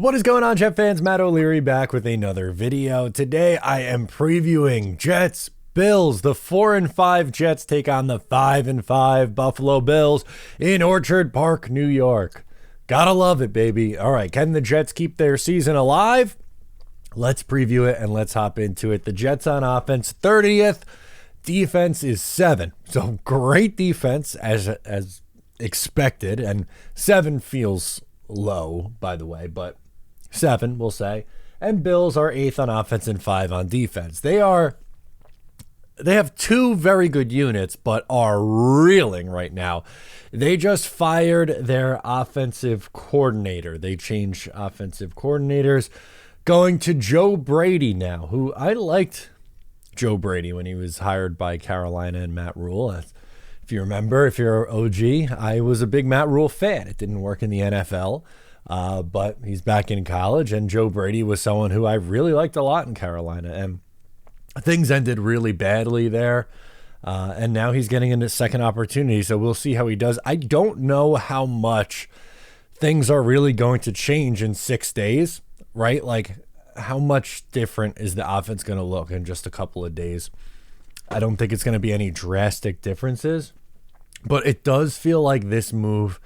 What is going on, Jet fans? Matt O'Leary back with another video. Today I am previewing Jets Bills. The 4-5 Jets take on the 5-5 Buffalo Bills in Orchard Park, New York. Gotta love it, baby. All right, can the Jets keep their season alive? Let's preview it and let's hop into it. The Jets on offense, 30th. Defense is 7. So great defense as expected, and 7 feels low, by the way, but 7 we'll say. And Bills are 8th on offense and 5 on defense. They have 2 very good units, but are reeling right now. They just fired their offensive coordinator. They changed offensive coordinators, going to Joe Brady now, who I liked Joe Brady when he was hired by Carolina and Matt Rule. If you remember, if you're OG, I was a big Matt Rule fan. It didn't work in the NFL. But he's back in college, and Joe Brady was someone who I really liked a lot in Carolina, and things ended really badly there, and now he's getting a second opportunity, so we'll see how he does. I don't know how much things are really going to change in 6 days, right? Like, how much different is the offense going to look in just a couple of days? I don't think it's going to be any drastic differences, but it does feel like this move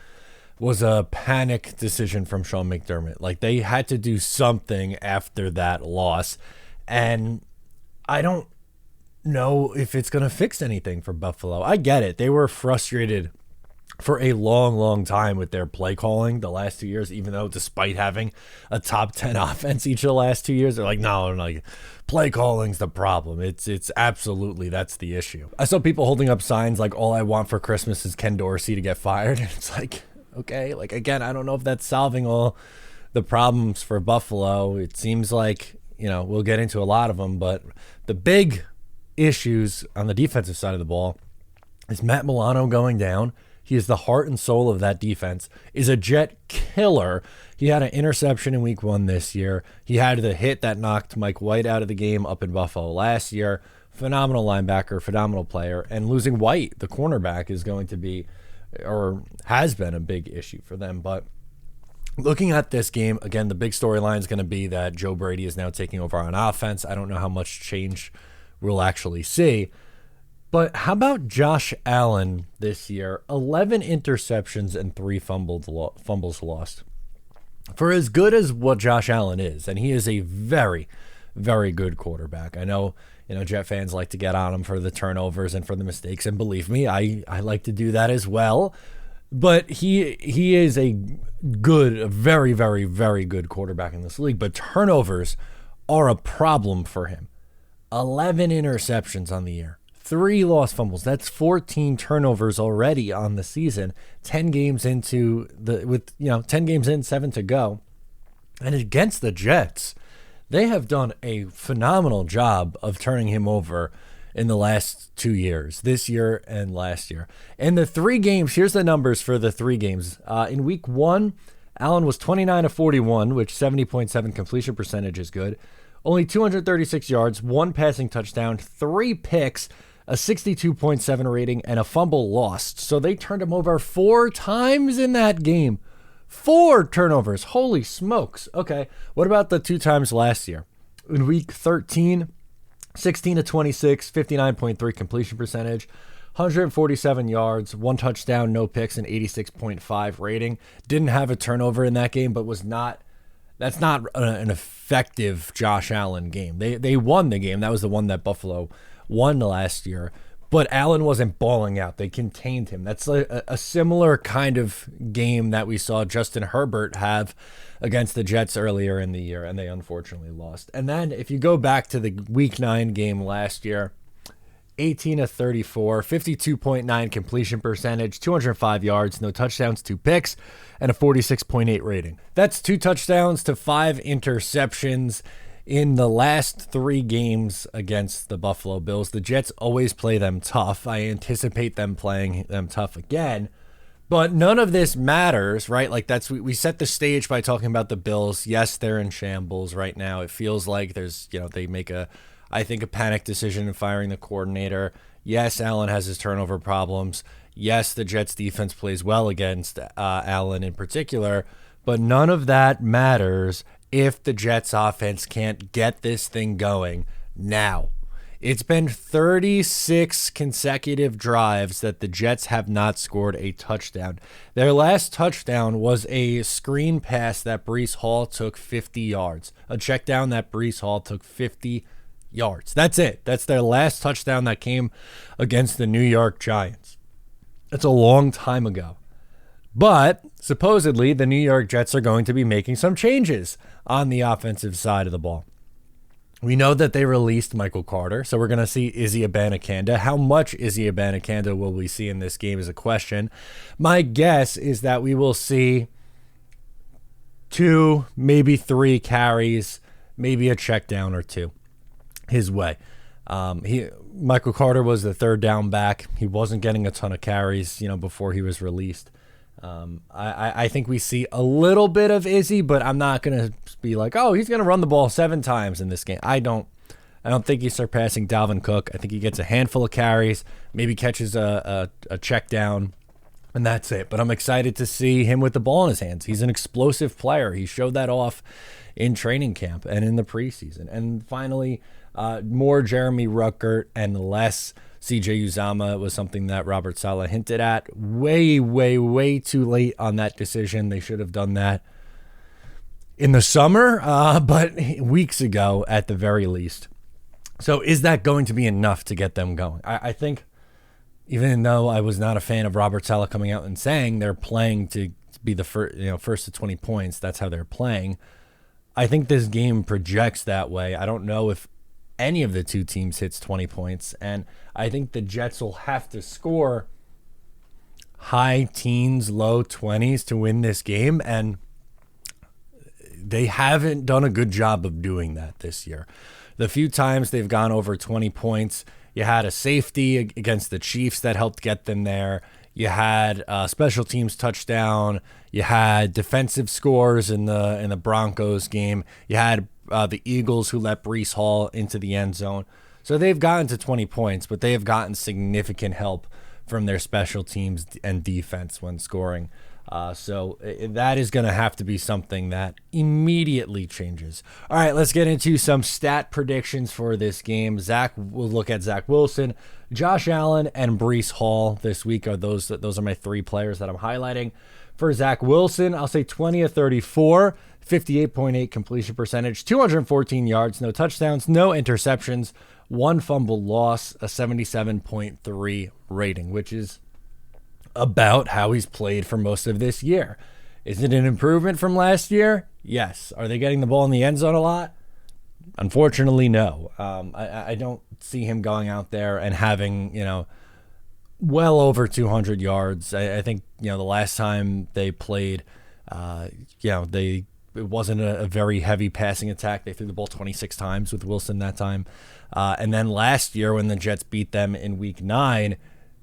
was a panic decision from Sean McDermott. Like, they had to do something after that loss, and I don't know if it's going to fix anything for Buffalo. I get it. They were frustrated for a long time with their play calling the last 2 years, even though despite having a top 10 offense each of the last 2 years, they're like, no, like, play calling's the problem. It's absolutely, that's the issue. I saw people holding up signs like, all I want for Christmas is Ken Dorsey to get fired. And it's like, okay, like, again, I don't know if that's solving all the problems for Buffalo. It seems like, we'll get into a lot of them, but the big issues on the defensive side of the ball is Matt Milano going down. He is the heart and soul of that defense, is a Jet killer. He had an interception in week 1 this year. He had the hit that knocked Mike White out of the game up in Buffalo last year. Phenomenal linebacker, phenomenal player. And losing White, the cornerback, is going to be, or has been, a big issue for them. But looking at this game, again, the big storyline is going to be that Joe Brady is now taking over on offense. I don't know how much change we'll actually see. But how about Josh Allen this year? 11 interceptions and 3 fumbles lost. For as good as what Josh Allen is, and he is a very, very good quarterback. I know, Jet fans like to get on him for the turnovers and for the mistakes, and believe me, I like to do that as well. But he is a very, very, very good quarterback in this league. But turnovers are a problem for him. 11 interceptions on the year. 3 lost fumbles. That's 14 turnovers already on the season. 10 games into 10 games in, 7 to go. And against the Jets, they have done a phenomenal job of turning him over in the last 2 years, this year and last year. And the 3 games, here's the numbers for the 3 games. In week 1, Allen was 29 of 41, which 70.7 completion percentage is good. Only 236 yards, 1 passing touchdown, 3 picks, a 62.7 rating, and a fumble lost. So they turned him over 4 times in that game. 4 turnovers. Holy smokes. Okay, what about the 2 times last year? In week 13, 16 of 26, 59.3 completion percentage, 147 yards, 1 touchdown, no picks, and 86.5 rating. Didn't have a turnover in that game, but that's not an effective Josh Allen game. They won the game. That was the one that Buffalo won last year. But Allen wasn't balling out. They contained him. That's a similar kind of game that we saw Justin Herbert have against the Jets earlier in the year, and they unfortunately lost. And then if you go back to the Week 9 game last year, 18 of 34, 52.9 completion percentage, 205 yards, no touchdowns, 2 picks, and a 46.8 rating. That's 2 touchdowns to 5 interceptions in the last 3 games against the Buffalo Bills. The Jets always play them tough. I anticipate them playing them tough again. But none of this matters, right? Like, we set the stage by talking about the Bills. Yes, they're in shambles right now. It feels like there's, they make a panic decision in firing the coordinator. Yes, Allen has his turnover problems. Yes, the Jets defense plays well against Allen in particular. But none of that matters if the Jets offense can't get this thing going now. It's been 36 consecutive drives that the Jets have not scored a touchdown. Their last touchdown was a screen pass that Breece Hall took 50 yards. A check down that Breece Hall took 50 yards. That's it. That's their last touchdown that came against the New York Giants. That's a long time ago. But supposedly the New York Jets are going to be making some changes on the offensive side of the ball. We know that they released Michael Carter, so we're going to see Izzy Abanikanda. How much Izzy Abanikanda will we see in this game is a question. My guess is that we will see 2, maybe 3 carries, maybe a check down or 2 his way. Michael Carter was the third down back. He wasn't getting a ton of carries, before he was released. I think we see a little bit of Izzy, but I'm not going to be like, oh, he's going to run the ball 7 times in this game. I don't think he's surpassing Dalvin Cook. I think he gets a handful of carries, maybe catches a check down, and that's it. But I'm excited to see him with the ball in his hands. He's an explosive player. He showed that off in training camp and in the preseason. And finally, more Jeremy Ruckert and less CJ Uzama was something that Robert Saleh hinted at. Way, way, way too late on that decision. They should have done that in the summer, but weeks ago at the very least. So is that going to be enough to get them going? I think, even though I was not a fan of Robert Saleh coming out and saying they're playing to be the first to 20 points, that's how they're playing. I think this game projects that way. I don't know if any of the two teams hits 20 points, and I think the Jets will have to score high teens, low 20s to win this game, and they haven't done a good job of doing that this year. The few times they've gone over 20 points, you had a safety against the Chiefs that helped get them there. You had a special teams touchdown. You had defensive scores in the Broncos game. You had the Eagles who let Breece Hall into the end zone. So they've gotten to 20 points, but they have gotten significant help from their special teams and defense when scoring. So that is going to have to be something that immediately changes. All right, let's get into some stat predictions for this game. We'll look at Zach Wilson, Josh Allen, and Breece Hall this week. Those are my 3 players that I'm highlighting. For Zach Wilson, I'll say 20 of 34, 58.8 completion percentage, 214 yards, no touchdowns, no interceptions, 1 fumble loss, a 77.3 rating, which is about how he's played for most of this year. Is it an improvement from last year? Yes. Are they getting the ball in the end zone a lot? Unfortunately, no. I don't see him going out there and having, well over 200 yards. I think, the last time they played, it wasn't a very heavy passing attack. They threw the ball 26 times with Wilson that time. And then last year when the Jets beat them in week 9,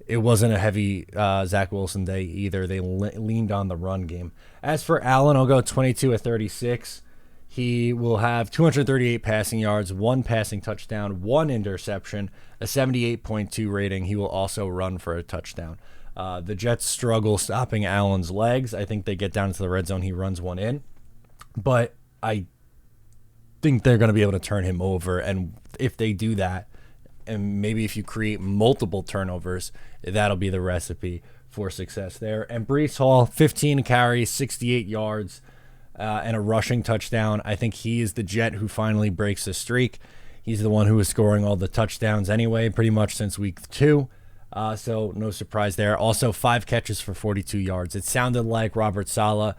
it wasn't a heavy Zach Wilson day either. They leaned on the run game. As for Allen, I'll go 22 of 36. He will have 238 passing yards, 1 passing touchdown, 1 interception, a 78.2 rating. He will also run for a touchdown. The Jets struggle stopping Allen's legs. I think they get down into the red zone. He runs one in. But I think they're going to be able to turn him over. And if they do that, and maybe if you create multiple turnovers, that'll be the recipe for success there. And Breece Hall, 15 carries, 68 yards, and a rushing touchdown. I think he is the Jet who finally breaks the streak. He's the one who was scoring all the touchdowns anyway, pretty much since week 2. So no surprise there. Also, 5 catches for 42 yards. It sounded like Robert Saleh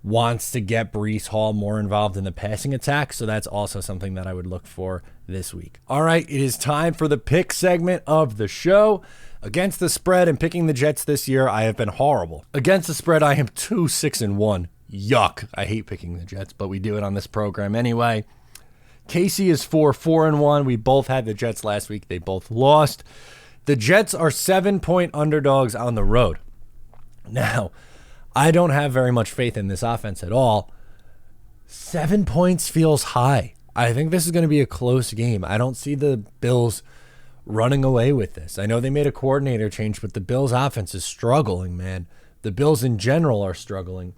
wants to get Breece Hall more involved in the passing attack, so that's also something that I would look for this week. All right, it is time for the pick segment of the show. Against the spread and picking the Jets this year, I have been horrible. Against the spread, I am 2-6-1. Yuck. I hate picking the Jets, but we do it on this program anyway. Casey is 4-1. We both had the Jets last week. They both lost. The Jets are 7-point underdogs on the road. Now, I don't have very much faith in this offense at all. 7 points feels high. I think this is going to be a close game. I don't see the Bills running away with this. I know they made a coordinator change, but the Bills offense is struggling, man. The Bills in general are struggling.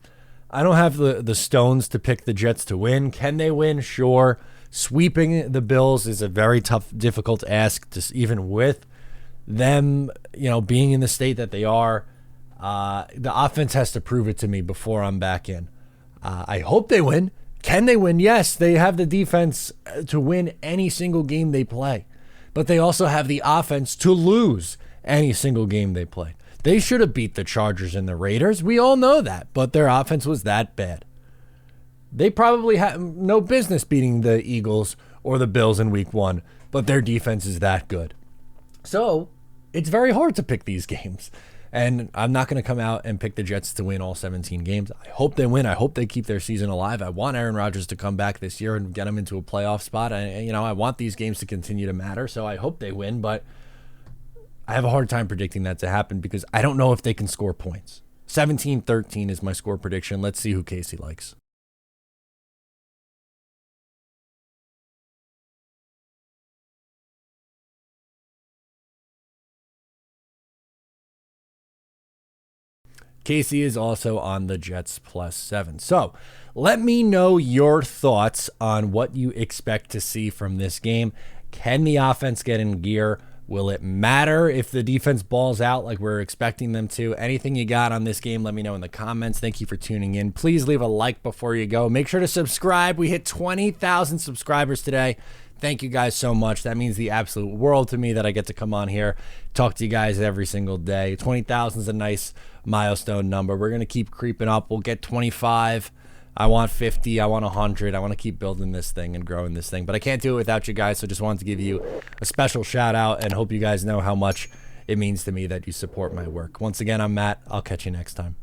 I don't have the stones to pick the Jets to win. Can they win? Sure. Sweeping the Bills is a very tough, difficult ask, just even with them, being in the state that they are. The offense has to prove it to me before I'm back in. I hope they win. Can they win? Yes, they have the defense to win any single game they play. But they also have the offense to lose any single game they play. They should have beat the Chargers and the Raiders. We all know that. But their offense was that bad. They probably have no business beating the Eagles or the Bills in week 1. But their defense is that good. So it's very hard to pick these games. And I'm not going to come out and pick the Jets to win all 17 games. I hope they win. I hope they keep their season alive. I want Aaron Rodgers to come back this year and get them into a playoff spot. I want these games to continue to matter, so I hope they win. But I have a hard time predicting that to happen because I don't know if they can score points. 17-13 is my score prediction. Let's see who Casey likes. Casey is also on the Jets +7. So let me know your thoughts on what you expect to see from this game. Can the offense get in gear? Will it matter if the defense balls out like we're expecting them to? Anything you got on this game, let me know in the comments. Thank you for tuning in. Please leave a like before you go. Make sure to subscribe. We hit 20,000 subscribers today. Thank you guys so much. That means the absolute world to me that I get to come on here, talk to you guys every single day. 20,000 is a nice milestone number. We're going to keep creeping up. We'll get 25. I want 50. I want 100. I want to keep building this thing and growing this thing. But I can't do it without you guys, so just wanted to give you a special shout out and hope you guys know how much it means to me that you support my work. Once again, I'm Matt. I'll catch you next time.